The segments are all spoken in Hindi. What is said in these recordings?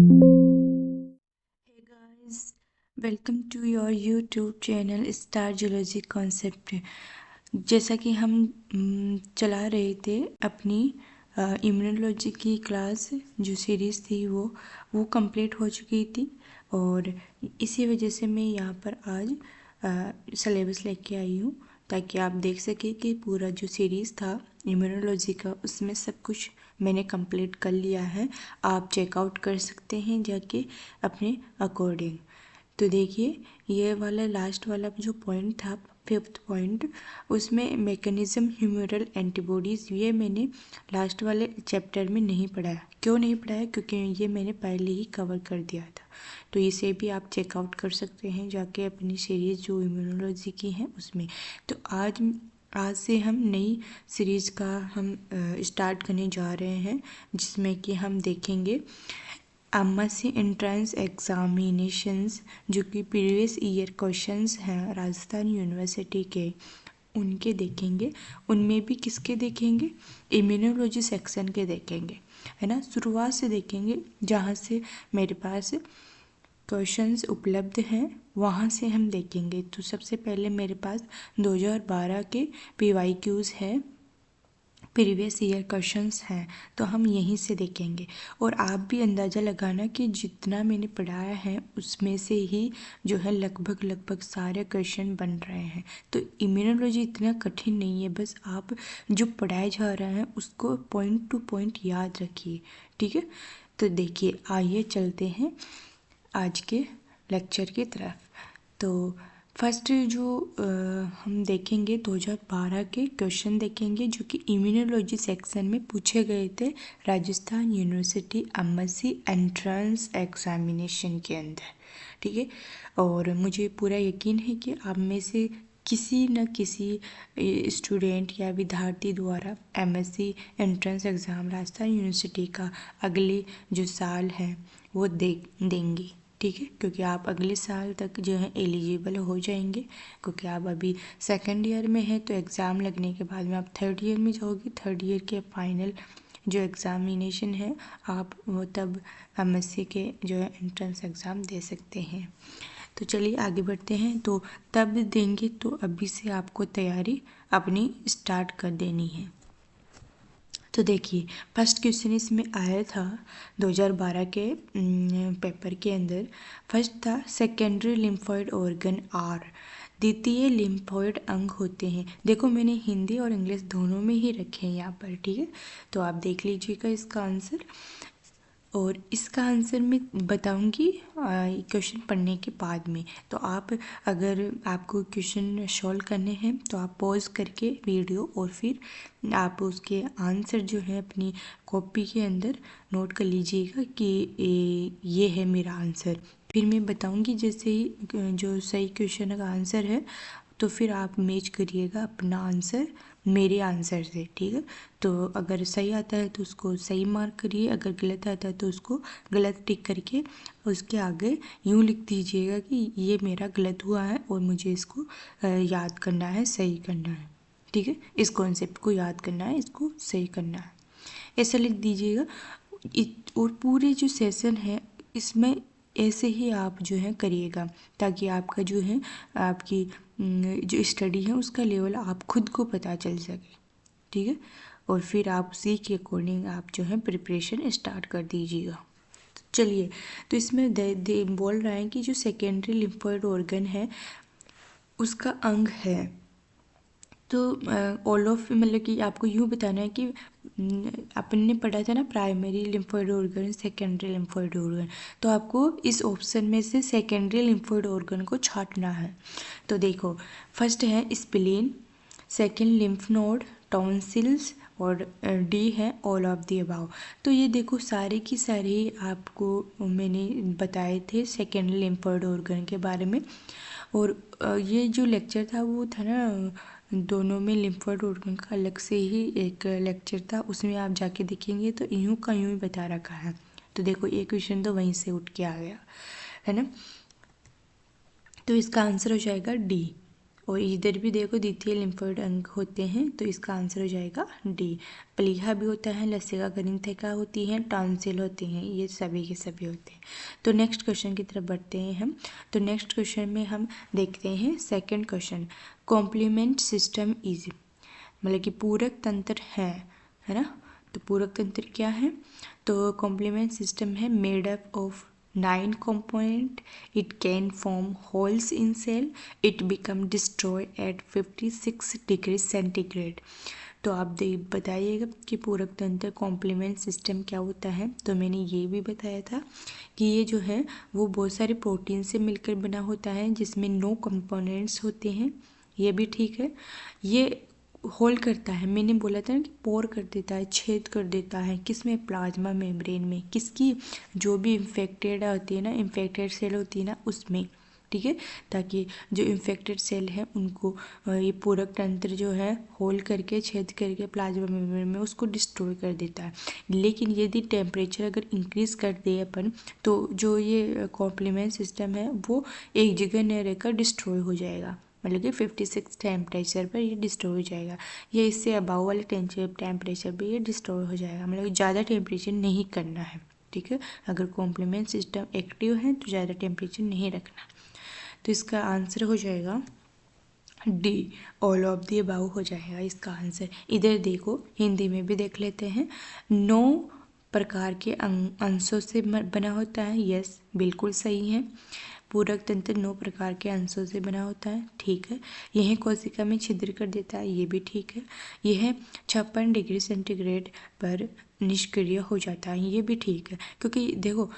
Hey guys, welcome to your YouTube channel star geology concept. जैसा कि हम चला रहे थे अपनी इम्यूनोलॉजी की क्लास, जो सीरीज़ थी वो कंप्लीट हो चुकी थी और इसी वजह से मैं यहाँ पर आज सिलेबस लेके आई हूँ ताकि आप देख सकें कि पूरा जो सीरीज़ था इम्यूनोलॉजी का उसमें सब कुछ मैंने कंप्लीट कर लिया है। आप चेकआउट कर सकते हैं जाके अपने अकॉर्डिंग। तो देखिए, ये वाला लास्ट वाला जो पॉइंट था, फिफ्थ पॉइंट, उसमें मैकेनिज्म ह्यूमरल एंटीबॉडीज़, ये मैंने लास्ट वाले चैप्टर में नहीं पढ़ाया। क्यों नहीं पढ़ाया? क्योंकि ये मैंने पहले ही कवर कर दिया था। तो इसे भी आप चेकआउट कर सकते हैं जाके अपनी सीरीज़ जो इम्यूनोलॉजी की है उसमें। तो आज से हम नई सीरीज़ का हम स्टार्ट करने जा रहे हैं, जिसमें कि हम देखेंगे एमएससी एंट्रेंस एग्जामिनेशंस, जो कि प्रीवियस ईयर क्वेश्चंस हैं राजस्थान यूनिवर्सिटी के, उनके देखेंगे। उनमें भी किसके देखेंगे? इम्यूनोलॉजी सेक्शन के देखेंगे, है ना। शुरुआत से देखेंगे जहाँ से मेरे पास क्वेश्चंस उपलब्ध हैं, वहाँ से हम देखेंगे। तो सबसे पहले मेरे पास 2012 के PYQs हैं, प्रीवियस ईयर क्वेश्चंस हैं, तो हम यहीं से देखेंगे। और आप भी अंदाज़ा लगाना कि जितना मैंने पढ़ाया है उसमें से ही जो है लगभग सारे क्वेश्चन बन रहे हैं। तो इम्यूनोलॉजी इतना कठिन नहीं है, बस आप जो पढ़ाया जा रहा है उसको पॉइंट टू पॉइंट याद रखिए, ठीक है। तो देखिए, आइए चलते हैं आज के लेक्चर की तरफ। तो फर्स्ट जो हम देखेंगे 2012 के क्वेश्चन देखेंगे, जो कि इम्यूनोलॉजी सेक्शन में पूछे गए थे Rajasthan university MSc entrance examination के अंदर, ठीक है। और मुझे पूरा यकीन है कि आप में से किसी न किसी स्टूडेंट या विद्यार्थी द्वारा MSc entrance exam Rajasthan university का अगले जो साल है वो देंगे, ठीक है। क्योंकि आप अगले साल तक जो है एलिजिबल हो जाएंगे, क्योंकि आप अभी सेकंड ईयर में हैं। तो एग्ज़ाम लगने के बाद में आप थर्ड ईयर में जाओगे। थर्ड ईयर के फाइनल जो एग्ज़ामिनेशन है, आप वो तब एमएससी के जो है एंट्रेंस एग्ज़ाम दे सकते हैं। तो चलिए आगे बढ़ते हैं। तो तब देंगे, तो अभी से आपको तैयारी अपनी स्टार्ट कर देनी है। तो देखिए, फर्स्ट क्वेश्चन इसमें आया था 2012 के पेपर के अंदर। फर्स्ट था सेकेंडरी लिम्फोइड ऑर्गन आर, द्वितीय लिम्फोइड अंग होते हैं। देखो, मैंने हिंदी और इंग्लिश दोनों में ही रखे हैं यहाँ पर, ठीक है। तो आप देख लीजिएगा इसका आंसर, और इसका आंसर मैं बताऊंगी क्वेश्चन पढ़ने के बाद में। तो आप, अगर आपको क्वेश्चन सॉल्व करने हैं तो आप पॉज करके वीडियो और फिर आप उसके आंसर जो है अपनी कॉपी के अंदर नोट कर लीजिएगा कि ये है मेरा आंसर। फिर मैं बताऊंगी जैसे ही जो सही क्वेश्चन का आंसर है, तो फिर आप मैच करिएगा अपना आंसर मेरे आंसर से, ठीक है। तो अगर सही आता है तो उसको सही मार्क करिए, अगर गलत आता है तो उसको गलत टिक करके उसके आगे यूँ लिख दीजिएगा कि ये मेरा गलत हुआ है और मुझे इसको याद करना है, सही करना है, ठीक है। इस कॉन्सेप्ट को याद करना है, इसको सही करना है, ऐसा लिख दीजिएगा। और पूरे जो सेशन है इसमें ऐसे ही आप जो है करिएगा, ताकि आपका जो है आपकी जो स्टडी है उसका लेवल आप खुद को पता चल सके, ठीक है। और फिर आप उसी के अकॉर्डिंग आप जो है प्रिपरेशन स्टार्ट कर दीजिएगा। चलिए, तो इसमें बोल रहा है कि जो सेकेंडरी लिम्फोइड ऑर्गन है उसका अंग है। तो ऑल ऑफ, मतलब कि आपको यूँ बताना है कि अपन ने पढ़ा था ना primary lymphoid organ, secondary lymphoid organ, तो आपको इस ऑप्शन में से सेकेंडरी लिम्फोइड ऑर्गन को छांटना है। तो देखो, फर्स्ट है spleen, second lymph node, tonsils, और डी है ऑल ऑफ दी अबाव। तो ये देखो, सारे की सारी आपको मैंने बताए थे सेकेंड लिम्फोइड ऑर्गन के बारे में। और ये जो लेक्चर था वो था ना, दोनों में लिम्फोइड ऑर्गन का अलग से ही एक लेक्चर था, उसमें आप जाके देखेंगे तो यूँ का यूँ ही बता रखा है। तो देखो, ये क्वेश्चन तो वहीं से उठ के आ गया, है ना। तो इसका आंसर हो जाएगा डी, और इधर भी देखो द्वितीय लिम्फोइड अंग होते हैं, तो इसका आंसर हो जाएगा डी। प्लीहा भी होता है, लसिका ग्रंथिका होती है, टॉन्सिल होती हैं, ये सभी के सभी होते हैं। तो नेक्स्ट क्वेश्चन की तरफ बढ़ते हैं हम। तो नेक्स्ट क्वेश्चन में हम देखते हैं second question, complement system is, मतलब कि पूरक तंत्र है ना। तो पूरक तंत्र क्या है, तो कॉम्प्लीमेंट सिस्टम है made up of 9 component. It can form holes in cell. It become destroyed at 56 degree centigrade. तो आप बताइएगा कि पूरक तंत्र कॉम्प्लीमेंट सिस्टम क्या होता है। तो मैंने ये भी बताया था कि ये जो है वो बहुत सारे प्रोटीन से मिलकर बना होता है, जिसमें 9 कंपोनेंट्स होते हैं, ये भी ठीक है। ये होल करता है, मैंने बोला था ना कि पोर कर देता है, छेद कर देता है, किसमें, प्लाज्मा मेम्ब्रेन में, किसकी, जो भी इन्फेक्टेड होती है ना, इन्फेक्टेड सेल होती है ना उसमें, ठीक है, ताकि जो इन्फेक्टेड सेल है उनको ये पूरक तंत्र जो है होल करके छेद करके प्लाज्मा मेम्ब्रेन में उसको डिस्ट्रॉय कर देता है। लेकिन यदि टेम्परेचर अगर इंक्रीज कर दे अपन, तो जो ये कॉम्प्लीमेंट सिस्टम है वो एक जगह न रहकर डिस्ट्रॉय हो जाएगा, मतलब कि 56 टेम्परेचर पर ये डिस्ट्रॉय हो जाएगा, या इससे अबाव वाले टेम्परेचर पर ये डिस्ट्रॉय हो जाएगा, मतलब ज़्यादा टेम्परेचर नहीं करना है, ठीक है। अगर कॉम्प्लीमेंट सिस्टम एक्टिव है तो ज़्यादा टेम्परेचर नहीं रखना। तो इसका आंसर हो जाएगा D, all of the above हो जाएगा इसका आंसर। इधर देखो, हिंदी में भी देख लेते हैं। 9 प्रकार के अंशों से बना होता है, यस बिल्कुल सही है। पूरक तंत्र 9 प्रकार के अंशों से बना होता है, ठीक है। यह कोशिका में छिद्र कर देता है, ये भी ठीक है। यह 56 डिग्री सेंटीग्रेड पर निष्क्रिय हो जाता है, ये भी ठीक है। क्योंकि देखो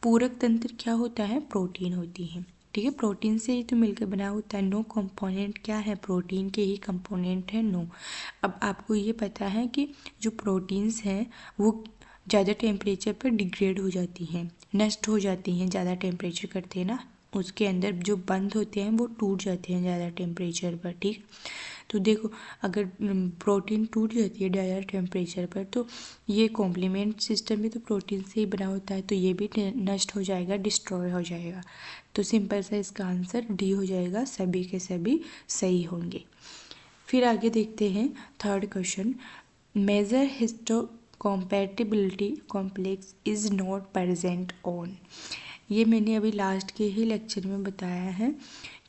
पूरक तंत्र क्या होता है, प्रोटीन होती है, ठीक है, प्रोटीन से ही तो मिलकर बना होता है। 9 कंपोनेंट क्या है, प्रोटीन के ही कंपोनेंट है 9। अब आपको ये पता है कि जो प्रोटीन्स हैं वो ज़्यादा टेम्परेचर पर डिग्रेड हो जाती हैं, नष्ट हो जाती हैं, ज़्यादा टेम्परेचर करते हैं ना, उसके अंदर जो बंद होते हैं वो टूट जाते हैं ज़्यादा टेम्परेचर पर, ठीक। तो देखो अगर प्रोटीन टूट जाती है ज़्यादा टेम्परेचर पर, तो ये कॉम्प्लीमेंट सिस्टम भी तो प्रोटीन से ही बना होता है, तो ये भी नष्ट हो जाएगा, डिस्ट्रॉय हो जाएगा। तो सिंपल सा इसका आंसर डी हो जाएगा, सभी के सभी सही होंगे। फिर आगे देखते हैं third question, major histocompatibility complex is not present on. ये मैंने अभी लास्ट के ही लेक्चर में बताया है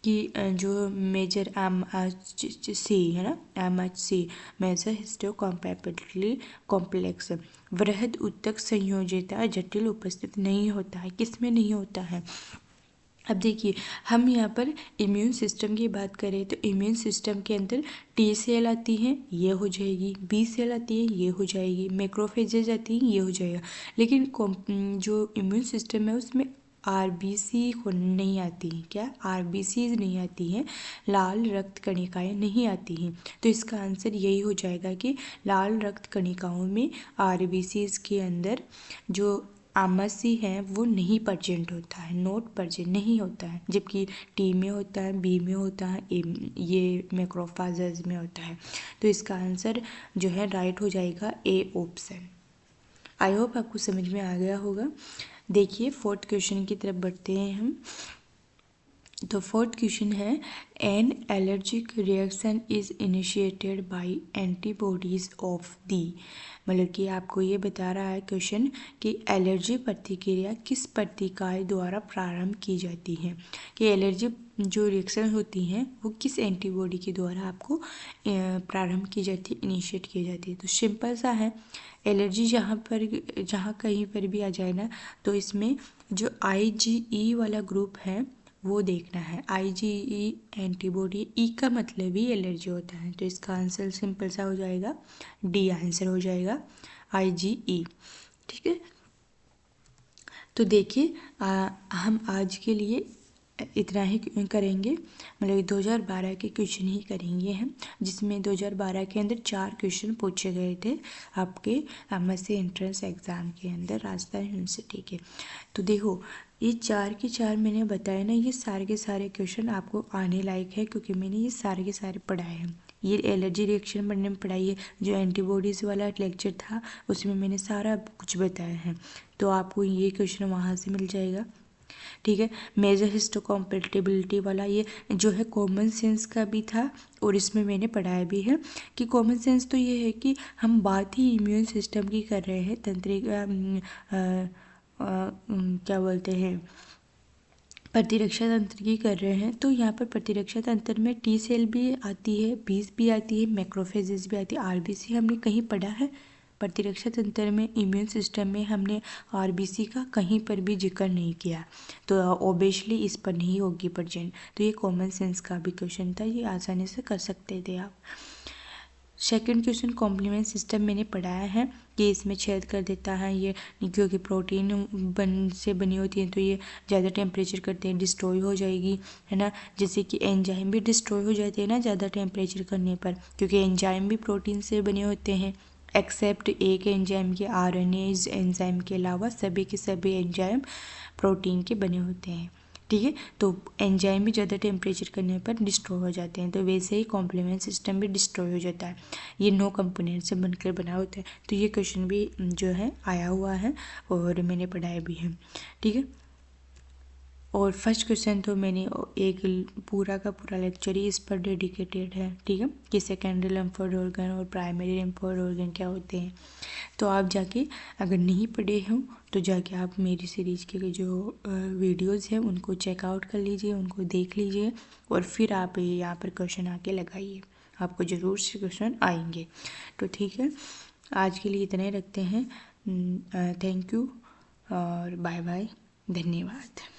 कि जो मेजर MHC है ना, MHC मेजर हिस्टोकम्पैटिबिलिटी कॉम्प्लेक्स वृहद ऊतक संयोजकता जटिल उपस्थित नहीं होता है, किसमें नहीं होता है। अब देखिए हम यहाँ पर इम्यून सिस्टम की बात करें तो इम्यून सिस्टम के अंदर T सेल आती हैं, ये हो जाएगी, B सेल आती है, ये हो जाएगी, मैक्रोफेजेज आती हैं, ये हो जाएगा। लेकिन जो इम्यून सिस्टम है उसमें RBC नहीं आती हैं, क्या RBC नहीं आती हैं, लाल रक्त कणिकाएँ नहीं आती हैं। तो इसका आंसर यही हो जाएगा कि लाल रक्त कणिकाओं में RBCs के अंदर जो MHC है वो नहीं प्रेजेंट होता है, नोट प्रेजेंट नहीं होता है, जबकि T में होता है, B में होता है, ये मैक्रोफेजेज में होता है। तो इसका आंसर जो है राइट हो जाएगा A ऑप्शन। आई होप आपको समझ में आ गया होगा। देखिए फोर्थ क्वेश्चन की तरफ बढ़ते हैं हम। तो फोर्थ क्वेश्चन है, an allergic reaction is initiated by antibodies of the, मतलब कि आपको ये बता रहा है क्वेश्चन कि एलर्जी प्रतिक्रिया किस प्रतिकाय द्वारा प्रारंभ की जाती है, कि एलर्जी जो रिएक्शन होती हैं वो किस एंटीबॉडी के द्वारा आपको प्रारंभ की जाती है, इनिशिएट की जाती है। तो सिंपल सा है, एलर्जी जहाँ कहीं पर भी आ जाए ना, तो इसमें जो IgE वाला ग्रुप है वो देखना है। IgE एंटीबॉडी, ई का मतलब ही एलर्जी होता है, तो इसका आंसर सिंपल सा हो जाएगा डी आंसर हो जाएगा IgE, ठीक है। तो देखिए हम आज के लिए इतना ही करेंगे, मतलब 2012 के क्वेश्चन ही करेंगे हम, जिसमें 2012 के अंदर 4 क्वेश्चन पूछे गए थे आपके MSc एंट्रेंस एग्ज़ाम के अंदर राजस्थान यूनिवर्सिटी के। तो देखो ये 4 के 4 मैंने बताया ना, ये सारे के सारे क्वेश्चन आपको आने लायक है, क्योंकि मैंने ये सारे के सारे पढ़ाए हैं। ये एलर्जी रिएक्शन पढ़ने में पढ़ाई है, जो एंटीबॉडीज़ वाला लेक्चर था उसमें मैंने सारा कुछ बताया है, तो आपको ये क्वेश्चन वहाँ से मिल जाएगा, ठीक है। मेजर हिस्टोकम्पैटिबिलिटी वाला ये जो है कॉमन सेंस का भी था और इसमें मैंने पढ़ाया भी है कि कॉमन सेंस तो ये है कि हम बात ही इम्यून सिस्टम की कर रहे हैं, तंत्रिका क्या बोलते हैं, प्रतिरक्षा तंत्र की कर रहे हैं। तो यहाँ पर प्रतिरक्षा तंत्र में टी सेल भी आती है, बीज भी आती है, मैक्रोफेजेस भी आती है, आरबीसी हमने कहीं पढ़ा है प्रतिरक्षा तंत्र में, इम्यून सिस्टम में हमने आरबीसी का कहीं पर भी जिक्र नहीं किया, तो ऑब्वियसली इस पर नहीं होगी प्रेजेंट। तो ये कॉमन सेंस का भी क्वेश्चन था, ये आसानी से कर सकते थे आप। सेकंड क्वेश्चन कॉम्प्लीमेंट सिस्टम मैंने पढ़ाया है कि इसमें छेद कर देता है ये, क्योंकि प्रोटीन से बनी होती है तो ये ज़्यादा टेम्परेचर करते हैं डिस्ट्रॉय हो जाएगी, है ना। जैसे कि एंजाइम भी डिस्ट्रॉय हो जाते हैं ना ज़्यादा टेम्परेचर करने पर, क्योंकि एंजाइम भी प्रोटीन से बने होते हैं, एक्सेप्ट एक एंजाइम के आरएनएज एंजाइम के अलावा सभी के सभी एंजाइम प्रोटीन के बने होते हैं। ठीक है, तो एंजाइम भी ज़्यादा टेम्परेचर करने पर डिस्ट्रॉय हो जाते हैं, तो वैसे ही कॉम्प्लीमेंट सिस्टम भी डिस्ट्रॉय हो जाता है। ये 9 कंपोनेंट से बनकर बना होता है, तो ये क्वेश्चन भी जो है आया हुआ है और मैंने पढ़ाया भी है। ठीक है, और फर्स्ट क्वेश्चन तो मैंने एक पूरा का पूरा लेक्चर ही इस पर डेडिकेटेड है। ठीक है, कि सेकेंडरी लिम्फोइड ऑर्गन और प्राइमरी लिम्फोइड ऑर्गन क्या होते हैं। तो आप जाके अगर नहीं पढ़े हो तो जाके आप मेरी सीरीज़ के जो वीडियोस हैं उनको चेकआउट कर लीजिए, उनको देख लीजिए और फिर आप यहाँ पर क्वेश्चन आके लगाइए, आपको ज़रूर से क्वेश्चन आएंगे। तो ठीक है, आज के लिए इतना ही रखते हैं। थैंक यू और बाय बाय, धन्यवाद।